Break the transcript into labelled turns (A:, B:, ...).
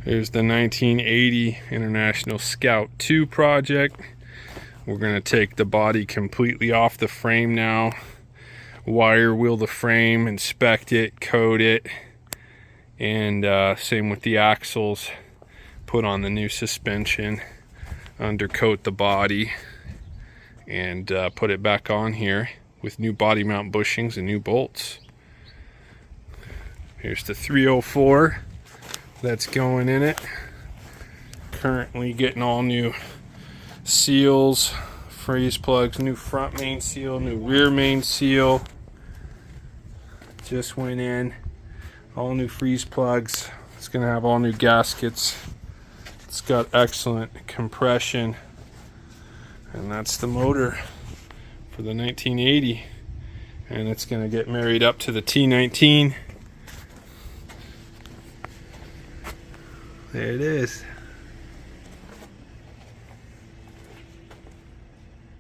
A: Here's the 1980 International Scout II project. We're going to take the body completely off the frame now, wire wheel the frame, inspect it, coat it, and same with the axles. Put on the new suspension, undercoat the body, and put it back on here with new body mount bushings and new bolts. Here's the 304 that's going in it. Currently getting all new seals, freeze plugs, new front main seal, new rear main seal. Just went in. All new freeze plugs. It's going to have all new gaskets. It's got excellent compression. And that's the motor for the 1980. And it's going to get married up to the T19. There it is.